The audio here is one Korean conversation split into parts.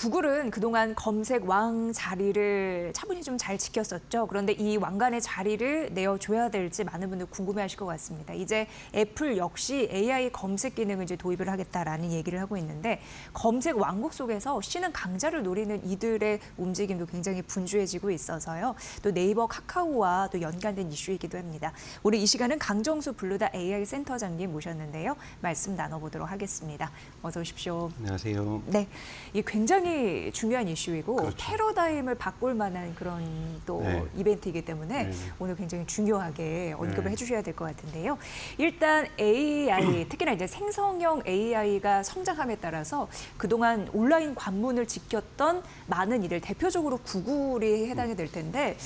구글은 그동안 검색 왕 자리를 차분히 좀 잘 지켰었죠. 그런데 이 왕관의 자리를 내어줘야 될지 많은 분들 궁금해하실 것 같습니다. 이제 애플 역시 AI 검색 기능을 이제 도입을 하겠다라는 얘기를 하고 있는데 검색 왕국 속에서 신은 강자를 노리는 이들의 움직임도 굉장히 분주해지고 있어서요. 또 네이버, 카카오와 또 연관된 이슈이기도 합니다. 오늘 이 시간은 강정수 블루다 AI 센터장님 모셨는데요. 말씀 나눠보도록 하겠습니다. 어서 오십시오. 안녕하세요. 네, 이게 굉장히 중요한 이슈이고 그렇죠. 패러다임을 바꿀 만한 그런 또 네. 이벤트이기 때문에 네. 오늘 굉장히 중요하게 언급을 네. 해주셔야 될 것 같은데요. 일단 AI, 특히나 이제 생성형 AI가 성장함에 따라서 그동안 온라인 관문을 지켰던 많은 일을 대표적으로 구글이 해당이 될 텐데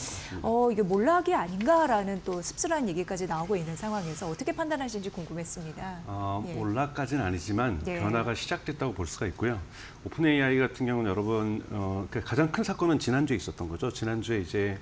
이게 몰락이 아닌가라는 또 씁쓸한 얘기까지 나오고 있는 상황에서 어떻게 판단하시는지 궁금했습니다. 예. 몰락까지는 아니지만 예. 변화가 시작됐다고 볼 수가 있고요. 오픈 AI 같은 경우는 여러분 가장 큰 사건은 지난주에 있었던 거죠. 지난주에 이제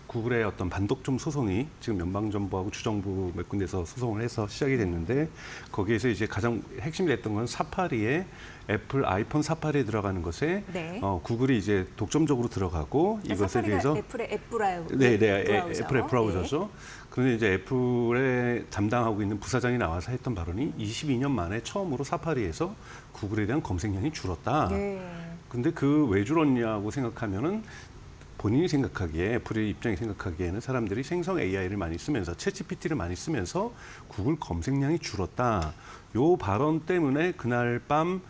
구글의 어떤 반독점 소송이 지금 연방정부하고 주정부 몇 군데서 소송을 해서 시작이 됐는데 거기에서 이제 가장 핵심이 됐던 건 사파리에 애플 아이폰 사파리에 들어가는 것에 네. 구글이 이제 독점적으로 들어가고 이것에 대해서 애플의 앱 브라우저. 애플의 브라우저죠. 그런데 이제 애플에 담당하고 있는 부사장이 나와서 했던 발언이 22년 만에 처음으로 사파리에서 구글에 대한 검색량이 줄었다. 네. 근데 그 왜 줄었냐고 생각하면은 본인이 생각하기에 애플의 입장이 생각하기에는 사람들이 생성 AI를 많이 쓰면서 챗GPT를 많이 쓰면서 구글 검색량이 줄었다. 요 발언 때문에 그날 밤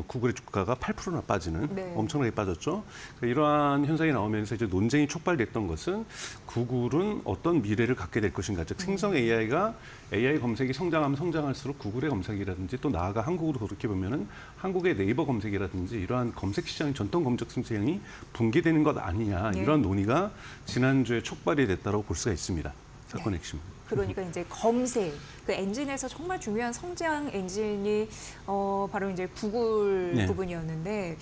구글의 주가가 8%나 빠지는 네. 엄청나게 빠졌죠. 그러니까 이러한 현상이 나오면서 이제 논쟁이 촉발됐던 것은 구글은 어떤 미래를 갖게 될 것인가. 즉 생성 AI가 AI 검색이 성장하면 성장할수록 구글의 검색이라든지 또 나아가 한국으로 그렇게 보면은 한국의 네이버 검색이라든지 이러한 검색 시장의 전통 검색 시장이 붕괴되는 것 아니냐. 네. 이런 논의가 지난주에 촉발이 됐다고 볼 수가 있습니다. 사건의 핵심. 그러니까 이제 검색, 그 엔진에서 정말 중요한 성장 엔진이 바로 이제 구글 네. 부분이었는데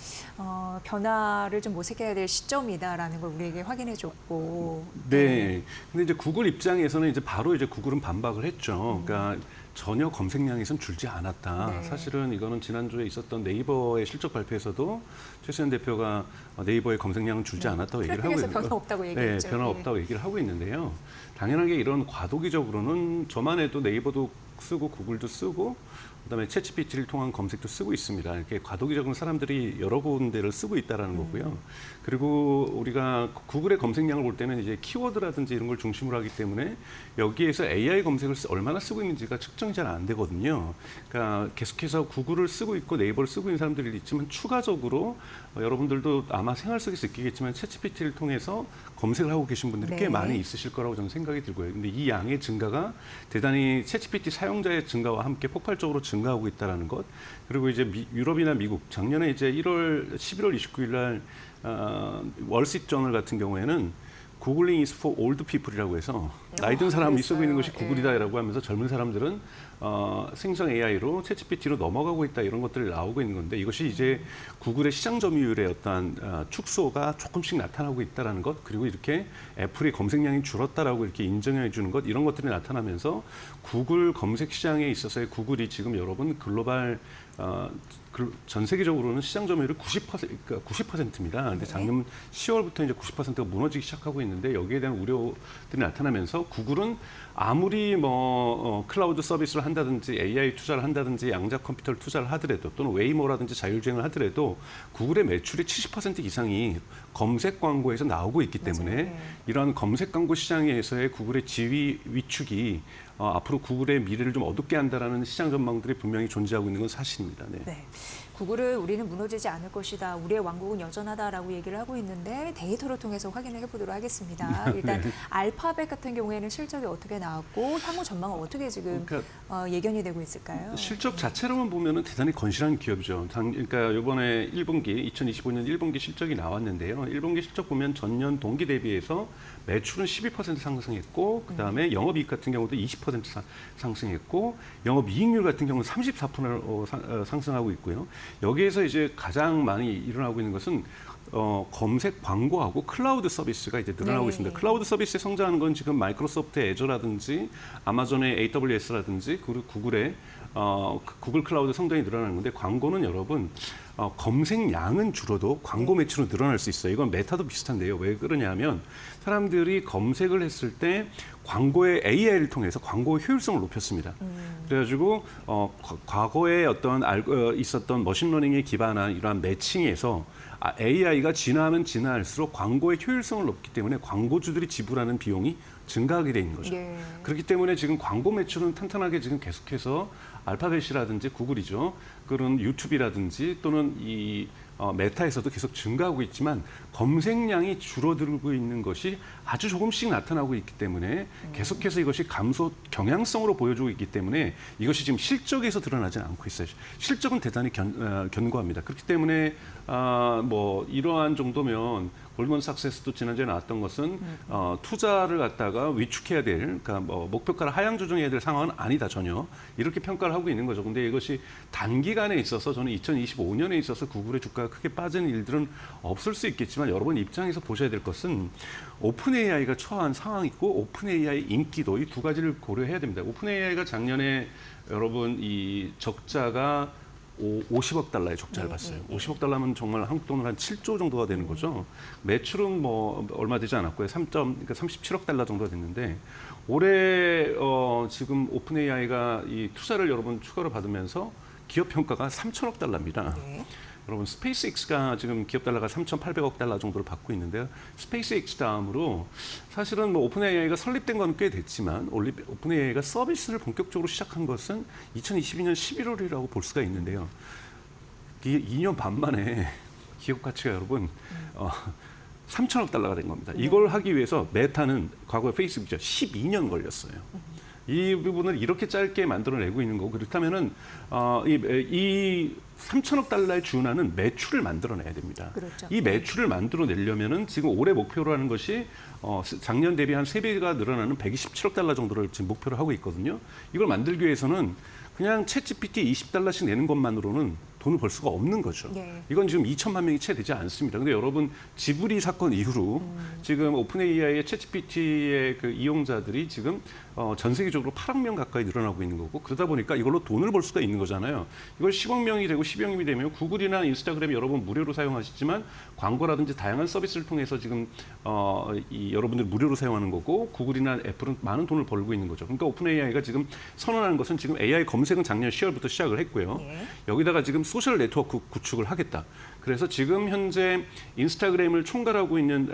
변화를 좀 모색해야 될 시점이다라는 걸 우리에게 확인해줬고. 네. 근데 이제 구글 입장에서는 이제 바로 이제 구글은 반박을 했죠. 그러니까 전혀 검색량에선 줄지 않았다. 네. 사실은 이거는 지난주에 있었던 네이버의 실적 발표에서도 최수현 대표가 네이버의 검색량은 줄지 않았다고 얘기를 하고 트래픽에서 있는데 변화 없다고 얘기했죠. 네, 변화 없다고 얘기를 하고 있는데요. 당연하게 이런 과도기적으로는 저만 해도 네이버도 쓰고 구글도 쓰고 그다음에 챗GPT를 통한 검색도 쓰고 있습니다. 이렇게 과도기적으로 사람들이 여러 군데를 쓰고 있다라는 거고요. 그리고 우리가 구글의 검색량을 볼 때는 이제 키워드라든지 이런 걸 중심으로 하기 때문에 여기에서 AI 검색을 얼마나 쓰고 있는지가 측정이 잘 안 되거든요. 그러니까 계속해서 구글을 쓰고 있고 네이버를 쓰고 있는 사람들이 있지만 추가적으로 여러분들도 아마 생활 속에서 느끼겠지만 챗GPT를 통해서 검색을 하고 계신 분들이 네. 꽤 많이 있으실 거라고 저는 생각이 들고요. 근데 이 양의 증가가 대단히 챗GPT 사용자의 증가와 함께 폭발적으로 증가하고 있다는 것. 그리고 이제 유럽이나 미국 작년에 이제 11월 29일 날 월스트리트저널 같은 경우에는 구글링 is for old people이라고 해서 나이 든 사람이 그랬어요. 쓰고 있는 것이 예. 구글이다라고 하면서 젊은 사람들은 생성 AI로 챗GPT로 넘어가고 있다 이런 것들이 나오고 있는 건데 이것이 이제 구글의 시장 점유율의 어떠한 축소가 조금씩 나타나고 있다는 것 그리고 이렇게 애플의 검색량이 줄었다라고 이렇게 인정해 주는 것 이런 것들이 나타나면서 구글 검색 시장에 있어서의 구글이 지금 여러분 글로벌 전 세계적으로는 시장 점유율이 90%입니다. 근데 작년 10월부터 이제 90%가 무너지기 시작하고 있는데 여기에 대한 우려들이 나타나면서 구글은 아무리 클라우드 서비스를 한다든지 AI 투자를 한다든지 양자 컴퓨터를 투자를 하더라도 또는 웨이모라든지 자율주행을 하더라도 구글의 매출의 70% 이상이 검색 광고에서 나오고 있기 때문에 맞아요. 네. 이러한 검색 광고 시장에서의 구글의 지위 위축이 앞으로 구글의 미래를 좀 어둡게 한다라는 시장 전망들이 분명히 존재하고 있는 건 사실입니다. 네. 네. 구글은 우리는 무너지지 않을 것이다. 우리의 왕국은 여전하다라고 얘기를 하고 있는데 데이터를 통해서 확인을 해보도록 하겠습니다. 일단 네. 알파벳 같은 경우에는 실적이 어떻게 나왔고 향후 전망은 어떻게 지금 예견이 되고 있을까요? 실적 자체로만 보면은 대단히 건실한 기업이죠. 그러니까 이번에 1분기 2025년 1분기 실적이 나왔는데요. 1분기 실적 보면 전년 동기 대비해서 매출은 12% 상승했고 그다음에 영업이익 같은 경우도 20% 상승했고 영업이익률 같은 경우는 34% 상승하고 있고요. 여기에서 이제 가장 많이 일어나고 있는 것은 검색 광고하고 클라우드 서비스가 이제 늘어나고 네. 있습니다. 클라우드 서비스에 성장하는 건 지금 마이크로소프트의 애저라든지 아마존의 AWS라든지 그리고 구글의 구글 클라우드 성장이 늘어나는 건데 광고는 여러분 검색량은 줄어도 광고 매출은 늘어날 수 있어요. 이건 메타도 비슷한데요. 왜 그러냐면 사람들이 검색을 했을 때 광고의 AI를 통해서 광고의 효율성을 높였습니다. 그래가지고 과거에 어떤 있었던 머신러닝에 기반한 이러한 매칭에서 AI가 진화하면 진화할수록 광고의 효율성을 높기 때문에 광고주들이 지불하는 비용이 증가하게 되는 거죠. 예. 그렇기 때문에 지금 광고 매출은 탄탄하게 지금 계속해서 알파벳이라든지 구글이죠. 그런 유튜브라든지 또는 이 메타에서도 계속 증가하고 있지만 검색량이 줄어들고 있는 것이 아주 조금씩 나타나고 있기 때문에 계속해서 이것이 감소 경향성으로 보여주고 있기 때문에 이것이 지금 실적에서 드러나지는 않고 있어요. 실적은 대단히 견고합니다. 그렇기 때문에 뭐 이러한 정도면 골드만삭스에서도 지난주에 나왔던 것은 투자를 갖다가 위축해야 될, 그러니까 뭐 목표가를 하향 조정해야 될 상황은 아니다 전혀 이렇게 평가를 하고 있는 거죠. 근데 이것이 단기간에 있어서 저는 2025년에 있어서 구글의 주가가 크게 빠지는 일들은 없을 수 있겠지만 여러분 입장에서 보셔야 될 것은 오픈 AI가 처한 상황이 있고 오픈 AI 인기도 이 두 가지를 고려해야 됩니다. 오픈 AI가 작년에 여러분 이 적자가 50억 달러의 적자를 봤어요. 50억 달러면 정말 한국 돈으로 한 7조 정도가 되는 거죠. 매출은 뭐 얼마 되지 않았고요. 그러니까 37억 달러 정도가 됐는데 올해 지금 오픈 AI가 이 투자를 여러분 추가로 받으면서 기업 평가가 3천억 달러입니다. 네. 여러분 스페이스X가 지금 기업 달러가 3,800억 달러 정도를 받고 있는데요. 스페이스X 다음으로 사실은 뭐 오픈 AI가 설립된 건 꽤 됐지만 오픈 AI가 서비스를 본격적으로 시작한 것은 2022년 11월이라고 볼 수가 있는데요. 이게 2년 반 만에 기업 가치가 여러분 3천억 달러가 된 겁니다. 이걸 하기 위해서 메타는 과거에 페이스북이죠. 12년 걸렸어요. 이 부분을 이렇게 짧게 만들어내고 있는 거고 그렇다면은 이 3천억 달러에 준하는 매출을 만들어내야 됩니다. 그렇죠. 이 매출을 만들어내려면은 지금 올해 목표로 하는 것이 작년 대비 한 3배가 늘어나는 127억 달러 정도를 지금 목표로 하고 있거든요. 이걸 만들기 위해서는 그냥 챗GPT 20달러씩 내는 것만으로는 돈을 벌 수가 없는 거죠. 네. 이건 지금 2천만 명이 채 되지 않습니다. 근데 여러분 지브리 사건 이후로 지금 오픈 AI의 챗GPT의 그 이용자들이 지금 전 세계적으로 8억 명 가까이 늘어나고 있는 거고 그러다 보니까 이걸로 돈을 벌 수가 있는 거잖아요. 이걸 10억 명이 되고 10억 명이 되면 구글이나 인스타그램 여러분 무료로 사용하시지만 광고라든지 다양한 서비스를 통해서 지금 여러분들 무료로 사용하는 거고 구글이나 애플은 많은 돈을 벌고 있는 거죠. 그러니까 오픈 AI가 지금 선언하는 것은 지금 AI 검색은 작년 10월부터 시작을 했고요. 네. 여기다가 지금 소셜 네트워크 구축을 하겠다. 그래서 지금 현재 인스타그램을 총괄하고 있는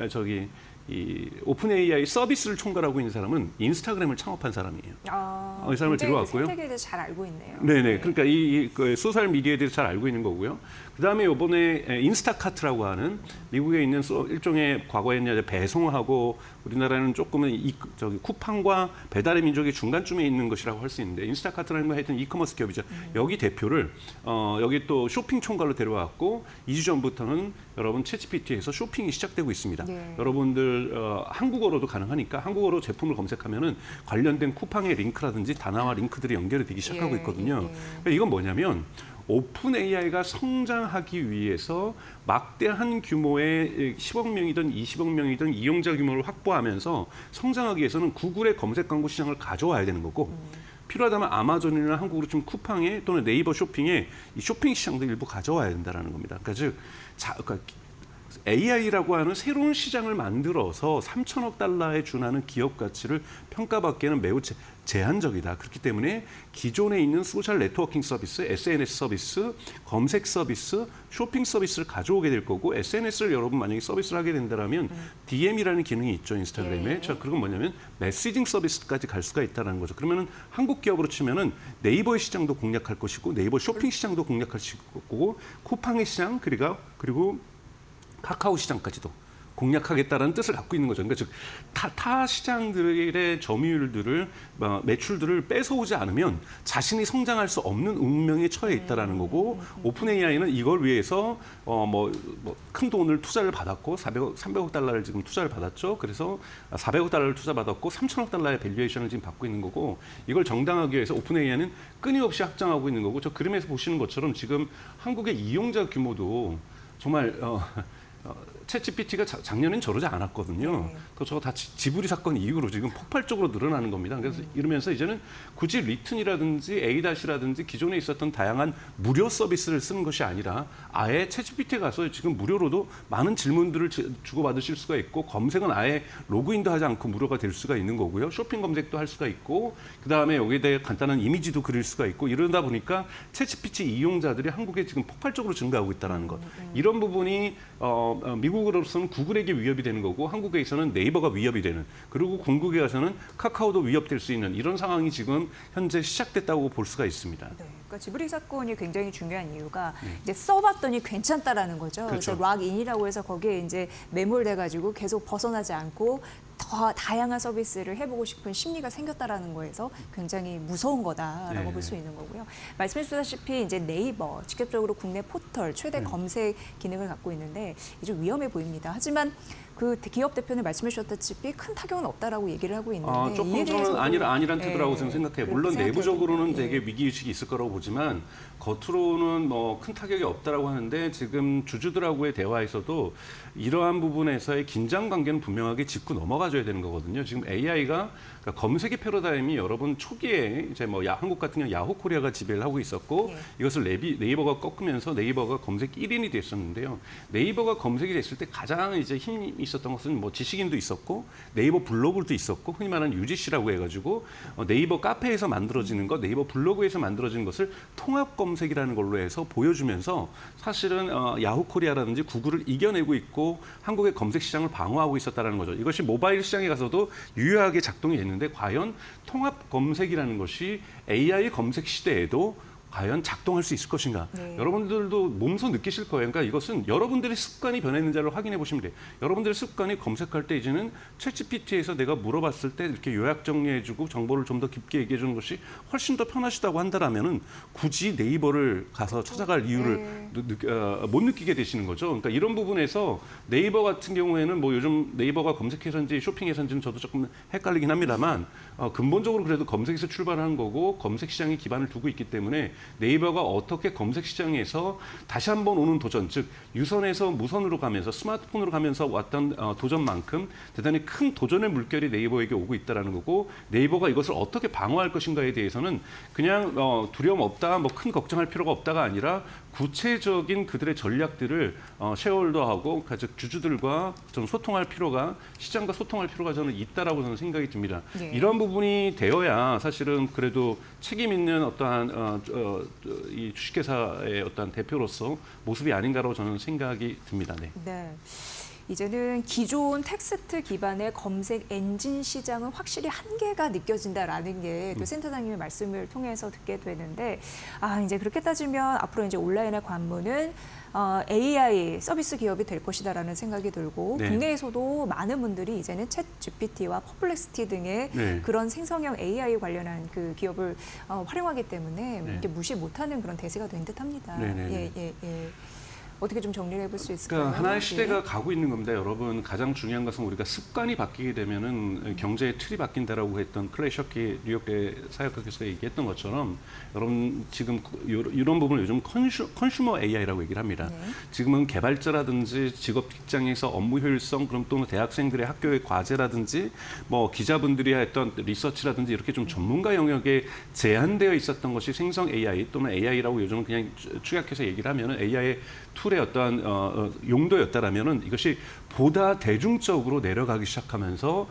이 오픈 AI 서비스를 총괄하고 있는 사람은 인스타그램을 창업한 사람이에요. 이 사람을 들어왔고요. 생태계에 대해서 잘 알고 있네요. 네네. 그러니까 그 소셜 미디어에 대해서 잘 알고 있는 거고요. 그다음에 이번에 인스타카트라고 하는 미국에 있는 일종의 과거에는 이제 배송하고 우리나라는 조금은 쿠팡과 배달의 민족의 중간쯤에 있는 것이라고 할 수 있는데 인스타카트라는 건 하여튼 이커머스 기업이죠. 여기 대표를 여기 또 쇼핑 총괄로 데려왔고 2주 전부터는 여러분 챗GPT에서 쇼핑이 시작되고 있습니다. 네. 여러분들 한국어로도 가능하니까 한국어로 제품을 검색하면은 관련된 쿠팡의 링크라든지 다나와 링크들이 연결이 되기 시작하고 있거든요. 그러니까 이건 뭐냐면 오픈 AI가 성장하기 위해서 막대한 규모의 10억 명이든 20억 명이든 이용자 규모를 확보하면서 성장하기 위해서는 구글의 검색 광고 시장을 가져와야 되는 거고 필요하다면 아마존이나 한국으로 좀 쿠팡에 또는 네이버 쇼핑에 이 쇼핑 시장도 일부 가져와야 된다는 겁니다. 그러니까 그러니까 AI라고 하는 새로운 시장을 만들어서 3천억 달러에 준하는 기업 가치를 평가받기에는 매우 제한적이다. 그렇기 때문에 기존에 있는 소셜 네트워킹 서비스, SNS 서비스, 검색 서비스, 쇼핑 서비스를 가져오게 될 거고 SNS를 여러분 만약에 서비스를 하게 된다면 DM이라는 기능이 있죠. 인스타그램에. 자, 그건 뭐냐면 메시징 서비스까지 갈 수가 있다는 거죠. 그러면은 한국 기업으로 치면은 네이버의 시장도 공략할 것이고 네이버 쇼핑 시장도 공략할 거고 쿠팡의 시장 그리고 카카오 시장까지도 공략하겠다라는 뜻을 갖고 있는 거죠. 그러니까 즉 타 시장들의 점유율들을 매출들을 뺏어오지 않으면 자신이 성장할 수 없는 운명에 처해 있다라는 거고 오픈 AI는 이걸 위해서 큰 돈을 투자를 받았고 300억 달러를 지금 투자를 받았죠. 그래서 400억 달러를 투자받았고 3천억 달러의 밸류에이션을 지금 받고 있는 거고 이걸 정당하기 위해서 오픈 AI는 끊임없이 확장하고 있는 거고 저 그림에서 보시는 것처럼 지금 한국의 이용자 규모도 정말 챗GPT가 작년엔 저러지 않았거든요. 저거 다 지브리 사건 이후로 지금 폭발적으로 늘어나는 겁니다. 그래서 이러면서 이제는 굳이 리튼이라든지 A-라든지 기존에 있었던 다양한 무료 서비스를 쓰는 것이 아니라 아예 챗GPT에 가서 지금 무료로도 많은 질문들을 주고받으실 수가 있고 검색은 아예 로그인도 하지 않고 무료가 될 수가 있는 거고요. 쇼핑 검색도 할 수가 있고 그다음에 여기에 대해 간단한 이미지도 그릴 수가 있고 이러다 보니까 챗GPT 이용자들이 한국에 지금 폭발적으로 증가하고 있다는 것. 이런 부분이 미국으로서는 구글에게 위협이 되는 거고 한국에서는 네이버가 위협이 되는 그리고 궁극에 가서는 카카오도 위협될 수 있는 이런 상황이 지금 현재 시작됐다고 볼 수가 있습니다. 네, 그러니까 지브리 사건이 굉장히 중요한 이유가 이제 써봤더니 괜찮다라는 거죠. 그렇죠. 그래서 락인이라고 해서 거기에 이제 매몰돼가지고 계속 벗어나지 않고 더 다양한 서비스를 해보고 싶은 심리가 생겼다라는 거에서 굉장히 무서운 거다라고 네. 볼 수 있는 거고요. 말씀해 주셨다시피 이제 네이버 직접적으로 국내 포털 최대 검색 기능을 갖고 있는데 이제 위험해 보입니다. 하지만 그 기업 대표는 말씀해 주셨다시피 큰 타격은 없다라고 얘기를 하고 있는데 조금 이에 저는 대해서도 아니란 태도라고 예, 생각해요. 그렇게 물론 생각해야 내부적으로는 됩니다. 되게 위기의식이 있을 거라고 보지만 겉으로는 뭐 큰 타격이 없다라고 하는데 지금 주주들하고의 대화에서도 이러한 부분에서의 긴장 관계는 분명하게 짚고 넘어가줘야 되는 거거든요. 지금 AI가 그러니까 검색의 패러다임이 여러분 초기에 이제 뭐 한국 같은 경우 야후 코리아가 지배를 하고 있었고 이것을 네이버가 꺾으면서 네이버가 검색 1인이 됐었는데요. 네이버가 검색이 됐을 때 가장 이제 힘이 있었던 것은 뭐 지식인도 있었고 네이버 블로그도 있었고 흔히 말하는 UGC라고 해가지고 네이버 카페에서 만들어지는 것, 네이버 블로그에서 만들어지는 것을 통합 검색이라는 걸로 해서 보여주면서 사실은 야후 코리아라든지 구글을 이겨내고 있고 한국의 검색 시장을 방어하고 있었다는 거죠. 이것이 모바일 시장에 가서도 유효하게 작동이 됐는데 과연 통합 검색이라는 것이 AI 검색 시대에도 과연 작동할 수 있을 것인가? 네. 여러분들도 몸소 느끼실 거예요. 그러니까 이것은 여러분들의 습관이 변했는지를 확인해 보시면 돼요. 여러분들의 습관이 검색할 때 이제는 챗GPT에서 내가 물어봤을 때 이렇게 요약 정리해주고 정보를 좀 더 깊게 얘기해 주는 것이 훨씬 더 편하시다고 한다라면은 굳이 네이버를 가서 찾아갈 이유를 못 느끼게 되시는 거죠. 그러니까 이런 부분에서 네이버 같은 경우에는 뭐 요즘 네이버가 검색해서인지 쇼핑해서인지는 저도 조금 헷갈리긴 합니다만 근본적으로 그래도 검색에서 출발하는 거고 검색 시장에 기반을 두고 있기 때문에 네이버가 어떻게 검색 시장에서 다시 한번 오는 도전, 즉 유선에서 무선으로 가면서 스마트폰으로 가면서 왔던 도전만큼 대단히 큰 도전의 물결이 네이버에게 오고 있다는 거고 이버가 이것을 어떻게 방어할 것인가에 대해서는 그냥 두려움 없다, 뭐 큰 걱정할 필요가 없다가 아니라 구체적인 그들의 전략들을 쉐어홀더하고 즉 주주들과 좀 소통할 필요가 시장과 소통할 필요가 저는 있다라고 저는 생각이 듭니다. 네. 이런 부분이 되어야 사실은 그래도 책임 있는 어떠한 이 주식회사의 어떤 대표로서 모습이 아닌가라고 저는 생각이 듭니다. 네. 네. 이제는 기존 텍스트 기반의 검색 엔진 시장은 확실히 한계가 느껴진다라는 게 또 센터장님의 말씀을 통해서 듣게 되는데 이제 그렇게 따지면 앞으로 이제 온라인의 관문은 AI 서비스 기업이 될 것이다라는 생각이 들고 네. 국내에서도 많은 분들이 이제는 챗 GPT와 퍼플렉시티 등의 네. 그런 생성형 AI 관련한 그 기업을 활용하기 때문에 네. 이게 무시 못하는 그런 대세가 된 듯합니다. 네, 네, 네. 예. 어떻게 좀 정리를 해볼 수 있을까요? 그러니까 하나의 예. 시대가 가고 있는 겁니다, 여러분. 가장 중요한 것은 우리가 습관이 바뀌게 되면은 경제의 틀이 바뀐다라고 했던 클레이 셔키 뉴욕대 사회학과 교수가 얘기했던 것처럼 여러분 지금 이런 부분을 요즘 컨슈머 AI라고 얘기를 합니다. 네. 지금은 개발자라든지 직업 직장에서 업무 효율성 그럼 또는 대학생들의 학교의 과제라든지 뭐 기자분들이 했던 리서치라든지 이렇게 좀 전문가 영역에 제한되어 있었던 것이 생성 AI 또는 AI라고 요즘은 그냥 축약해서 얘기를 하면은 AI의 툴의 어떠한 용도였다라면은 이것이 보다 대중적으로 내려가기 시작하면서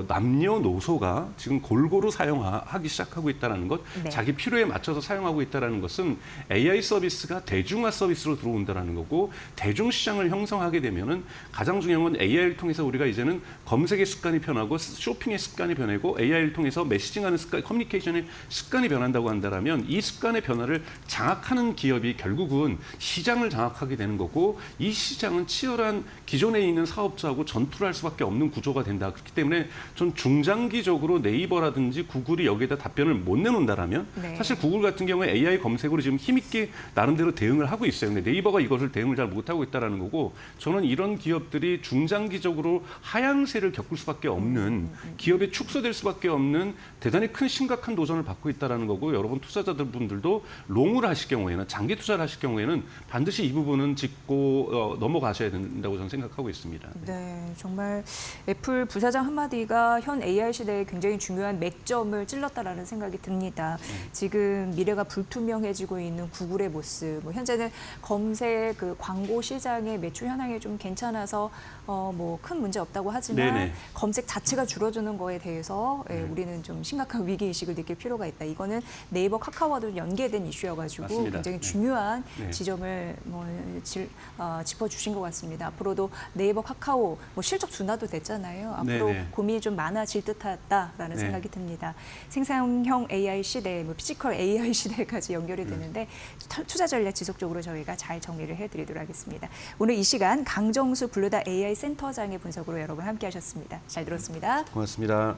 남녀노소가 지금 골고루 사용하기 시작하고 있다는 것, 네. 자기 필요에 맞춰서 사용하고 있다는 것은 AI 서비스가 대중화 서비스로 들어온다는 거고 대중 시장을 형성하게 되면은 가장 중요한 건 AI를 통해서 우리가 이제는 검색의 습관이 변하고 쇼핑의 습관이 변하고 AI를 통해서 메시징하는 습관, 커뮤니케이션의 습관이 변한다고 한다면 이 습관의 변화를 장악하는 기업이 결국은 시장을 장악하게 되는 거고 이 시장은 치열한 기존에 있는 있는 사업자하고 전투를 할 수밖에 없는 구조가 된다. 그렇기 때문에 전 중장기적으로 네이버라든지 구글이 여기에다 답변을 못 내놓는다라면 네. 사실 구글 같은 경우에 AI 검색으로 지금 힘있게 나름대로 대응을 하고 있어요. 근데 네이버가 이것을 대응을 잘 못하고 있다는 거고 저는 이런 기업들이 중장기적으로 하향세를 겪을 수밖에 없는 기업에 축소될 수밖에 없는 대단히 큰 심각한 도전을 받고 있다는 거고 여러분 투자자분들도 롱을 하실 경우에는 장기 투자를 하실 경우에는 반드시 이 부분은 짚고 넘어가셔야 된다고 저는 생각하고 있습니다. 네, 정말 애플 부사장 한마디가 현 AI 시대에 굉장히 중요한 맥점을 찔렀다라는 생각이 듭니다. 지금 미래가 불투명해지고 있는 구글의 모습, 뭐 현재는 검색 그 광고 시장의 매출 현황이 좀 괜찮아서 뭐 큰 문제 없다고 하지만 네네. 검색 자체가 줄어드는 거에 대해서 우리는 좀 심각한 위기 의식을 느낄 필요가 있다. 이거는 네이버, 카카오와도 연계된 이슈여가지고 맞습니다. 굉장히 네. 중요한 네. 지점을 짚어주신 것 같습니다. 앞으로도 네이버, 카카오 뭐 실적 둔화도 됐잖아요. 앞으로 네네. 고민이 좀 많아질 듯하다라는 네. 생각이 듭니다. 생산형 AI 시대, 뭐 피지컬 AI 시대까지 연결이 되는데 투자 전략 지속적으로 저희가 잘 정리를 해드리도록 하겠습니다. 오늘 이 시간 강정수 블루다 AI 센터장의 분석으로 여러분 함께하셨습니다. 잘 들었습니다. 고맙습니다.